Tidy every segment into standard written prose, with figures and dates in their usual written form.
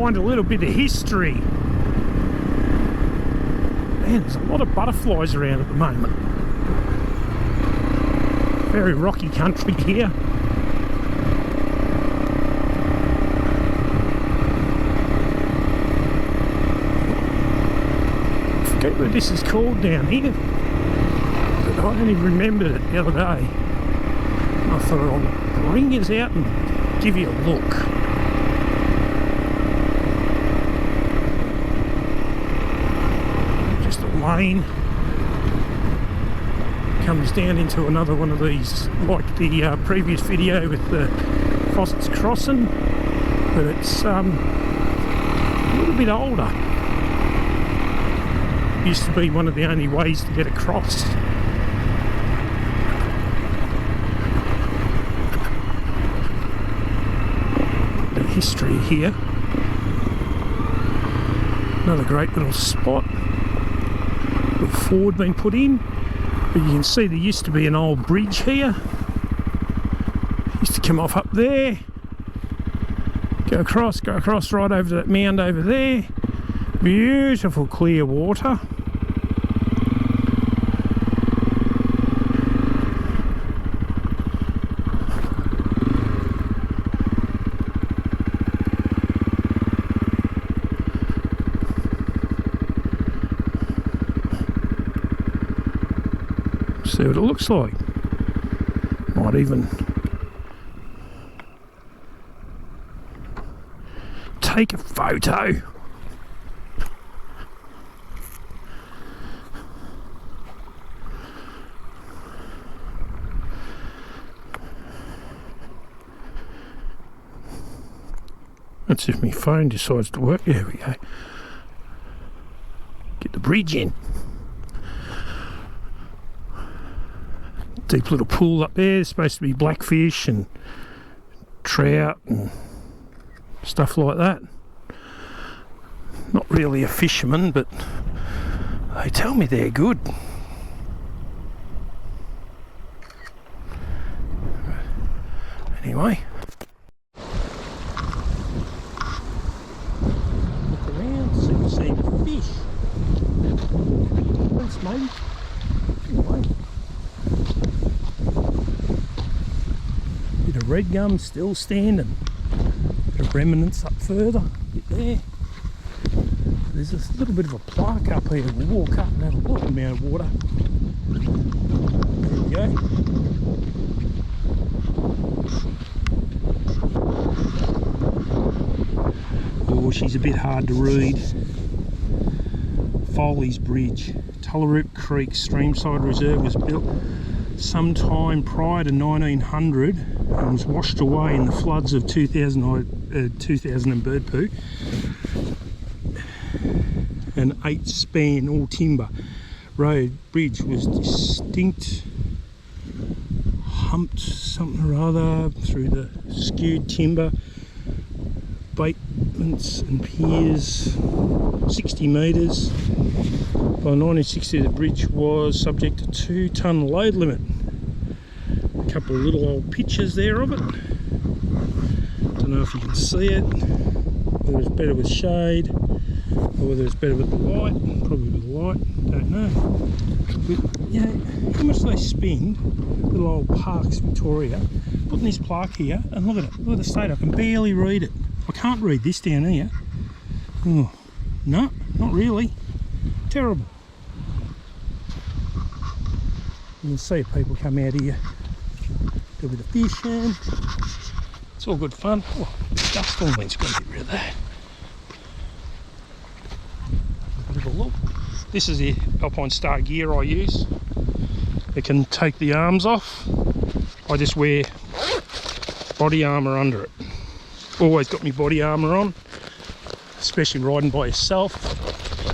Find a little bit of history. Man, there's a lot of butterflies around at the moment. Very rocky country here. I forget what this is called down here, but I only remembered it the other day. I thought I'll bring us out and give you a look. Just a lane comes down into another one of these, like the previous video with the Foleys crossing, but it's a little bit older. Used to be one of the only ways to get across. The history here. Another great little spot. The ford been put in. But you can see there used to be an old bridge here. Used to come off up there. Go across right over to that mound over there. Beautiful clear water. See what it looks like. Might even take a photo. That's if my phone decides to work. There we go. Get the bridge in. Deep little pool up there. There's supposed to be blackfish and trout and stuff like that. Not really a fisherman, but they tell me they're good. Anyway, look around, see if we see any fish. Thanks, mate. Anyway. Bit of red gum still standing. Bit of remnants up further. Bit there. There's a little bit of a plaque up here. We'll walk up and have a look. Amount of water. There we go. Oh, she's a bit hard to read. Foleys Bridge. Honda Creek Streamside Reserve was built sometime prior to 1900 and was washed away in the floods of 2000 and bird poo. An 8-span all timber road bridge was distinct, humped something or other through the skewed timber, batements and piers, 60 metres. By 1960 the bridge was subject to 2-ton load limit. A couple of little old pictures there of it. Don't know if you can see it, whether it's better with shade or whether it's better with the light. Probably with the light, don't know. But you know, how much they spend, little old Parks Victoria, putting this plaque here, and look at it, look at the state. I can barely read it. I can't read this down here. Oh, no, not really. Terrible. You'll see people come out here, do a bit of fishing. It's all good fun. Oh, dust on me, it's got to get rid of that. Have a look. This is the Alpine Star gear I use. It can take the arms off. I just wear body armour under it. Always got my body armour on, especially riding by yourself.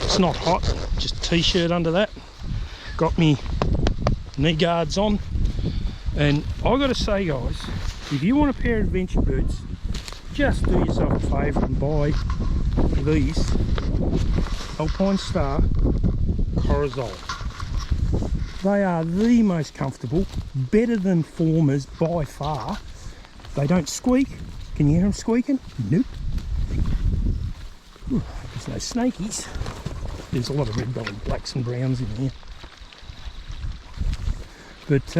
It's not hot, just t-shirt under that. Got me knee guards on, and I got to say, guys, if you want a pair of adventure boots, just do yourself a favour and buy these Alpine Star Crf300rally. They are the most comfortable, better than Formers by far. They don't squeak. Can you hear them squeaking? Nope. Ooh, there's no snakies. There's a lot of red-bellied blacks and browns in here. But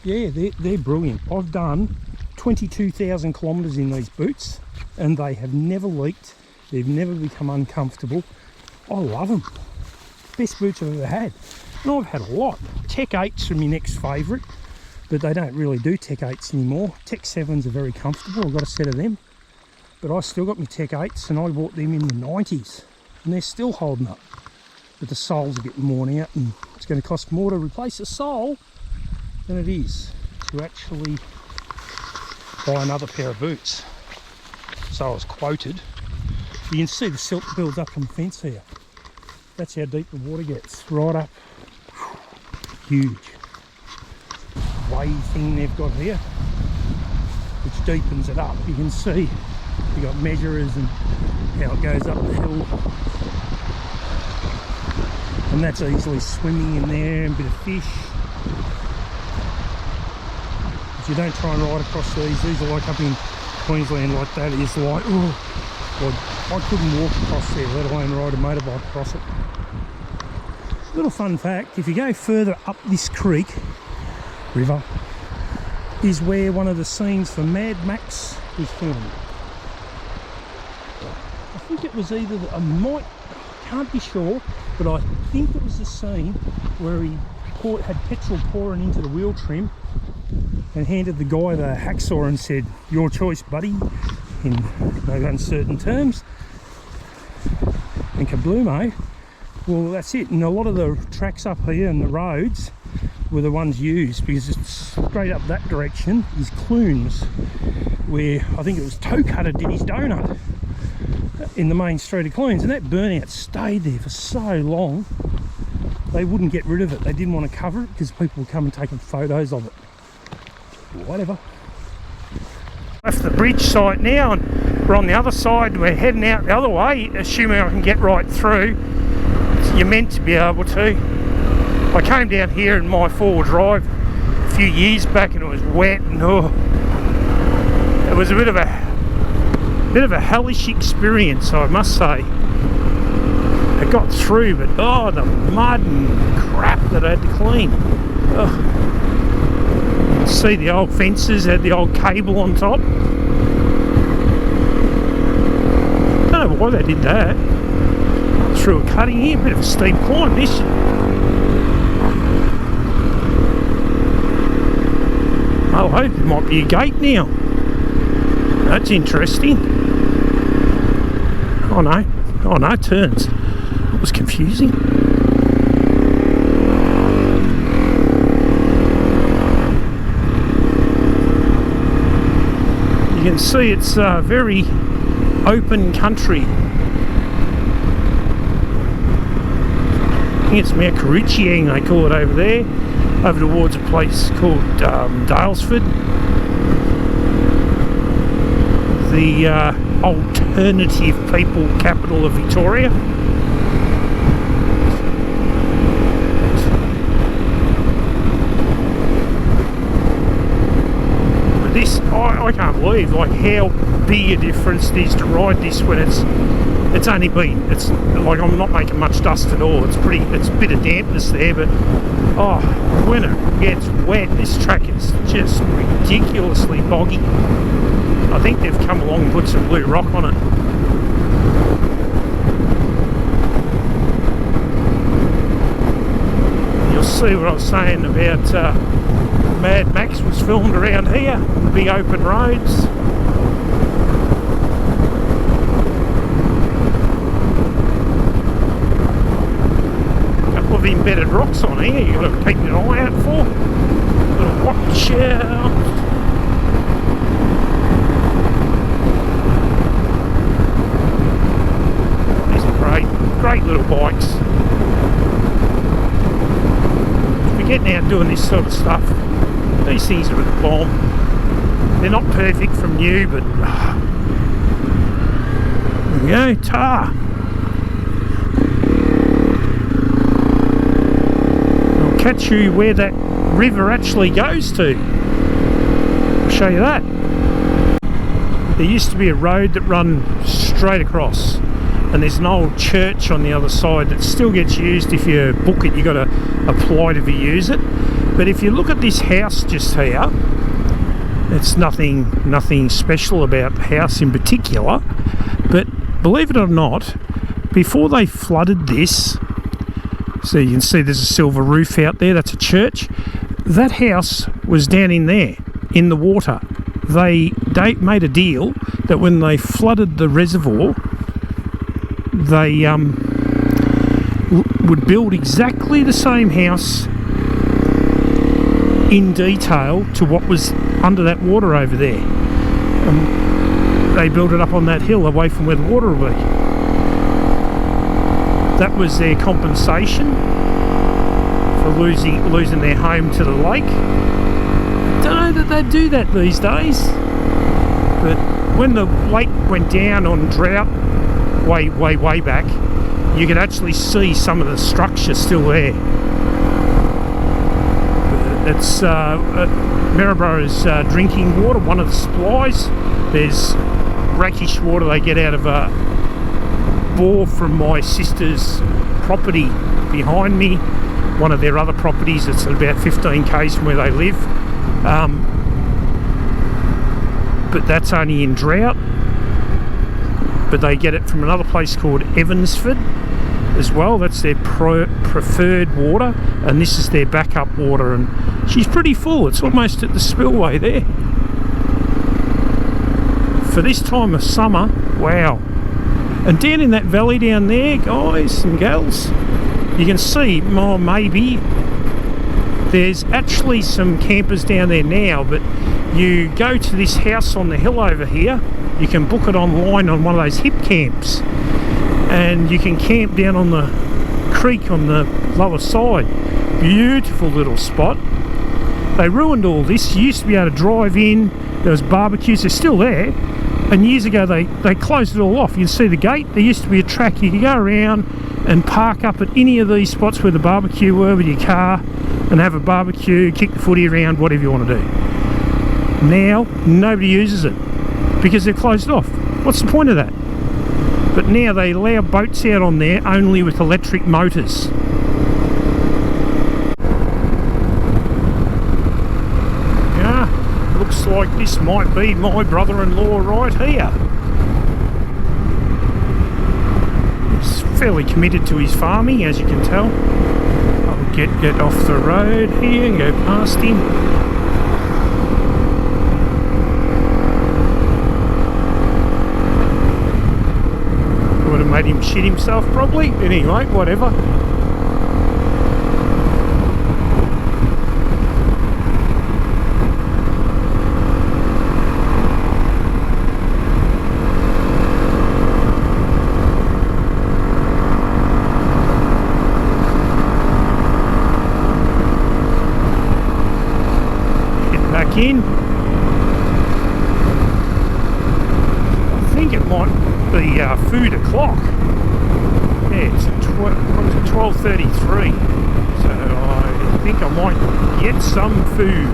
yeah, they're brilliant. I've done 22,000 kilometres in these boots and they have never leaked. They've never become uncomfortable. I love them. Best boots I've ever had. And I've had a lot. Tech 8s are my next favourite, but they don't really do Tech 8s anymore. Tech 7s are very comfortable. I've got a set of them. But I still got my Tech 8s and I bought them in the 90s and they're still holding up. But the soles are getting worn out and it's going to cost more to replace a sole than it is to actually buy another pair of boots. So I was quoted. You can see the silt builds up on the fence here. That's how deep the water gets, right up. Huge wave thing they've got here, which deepens it up. You can see you got measurers and how it goes up the hill, and that's easily swimming in there and a bit of fish. If you don't try and ride across these are like up in Queensland like that, it's like, oh, God, I couldn't walk across there, let alone ride a motorbike across it. Little fun fact, if you go further up this river, is where one of the scenes for Mad Max was filmed. I think it was either, can't be sure, but I think it was the scene where he had petrol pouring into the wheel trim and handed the guy the hacksaw and said, "Your choice, buddy," in no uncertain terms. And kabloomo. Well, that's it. And a lot of the tracks up here and the roads were the ones used, because it's straight up that direction is Clunes, where I think it was Toe Cutter did his donut in the main street of Clunes, and that burnout stayed there for so long they wouldn't get rid of it. They didn't want to cover it because people were coming taking photos of it. Whatever. Left the bridge site now and we're on the other side. We're heading out the other way, assuming I can get right through. You're meant to be able to. I came down here in my four-wheel drive a few years back and it was wet and it was a bit of a hellish experience, I must say. I got through, but oh, the mud and crap that I had to clean. See, the old fences had the old cable on top. Don't know why they did that. Through a cutting here, bit of a steep climb this. Oh, I hope there might be a gate now. That's interesting. Oh no, turns. That was confusing. You can see it's very open country. I think it's Mount Caruchiang they call it over there, over towards a place called Dalesford, the alternative people capital of Victoria. But this, I can't believe like how big a difference it is to ride this when it's only been, it's like I'm not making much dust at all. It's a bit of dampness there, but oh, when it gets wet, this track is just ridiculously boggy. I think they've come along and put some blue rock on it. You'll see what I was saying about Mad Max was filmed around here, the big open roads. Embedded rocks on here you've got to keep an eye out for. Gotta watch out. These are great little bikes. If you're getting out doing this sort of stuff, these things are a bomb. They're not perfect from new, but there we go, tar. Catch you where that river actually goes to. I'll show you that. there used to be a road that run straight across, and there's an old church on the other side that still gets used. If you book it, you got to apply to use it. But if you look at this house just here, it's nothing special about the house in particular, but believe it or not, before they flooded this, so you can see there's a silver roof out there, that's a church. That house was down in there in the water. They made a deal that when they flooded the reservoir, they would build exactly the same house in detail to what was under that water over there. They built it up on that hill away from where the water will be. That was their compensation for losing their home to the lake. Don't know that they do that these days, but when the lake went down on drought way back, you could actually see some of the structure still there. It's Maryboro's drinking water, one of the supplies. There's brackish water they get out of a bore from my sister's property behind me, one of their other properties. It's about 15 k's from where they live, but that's only in drought. But they get it from another place called Evansford as well. That's their preferred water, and this is their backup water, and she's pretty full. It's almost at the spillway there. For this time of summer, wow. And down in that valley down there, guys and gals, you can see, oh, maybe there's actually some campers down there now, but you go to this house on the hill over here, you can book it online on one of those hip camps, and you can camp down on the creek on the lower side. Beautiful little spot. They ruined all this. You used to be able to drive in, there was barbecues, they're still there, and years ago they closed it all off. You can see the gate, there used to be a track, you could go around and park up at any of these spots where the barbecue were with your car and have a barbecue, kick the footy around, whatever you want to do. Now nobody uses it because they've closed it off. What's the point of that? But now they allow boats out on there only with electric motors. Yeah, looks like this might be my brother-in-law right here. He's fairly committed to his farming, as you can tell. I'll get off the road here and go past him. Made him shit himself probably. Anyway, whatever. Get back in. I think it might be food o'clock. Yeah, it's 12:33, so I think I might get some food.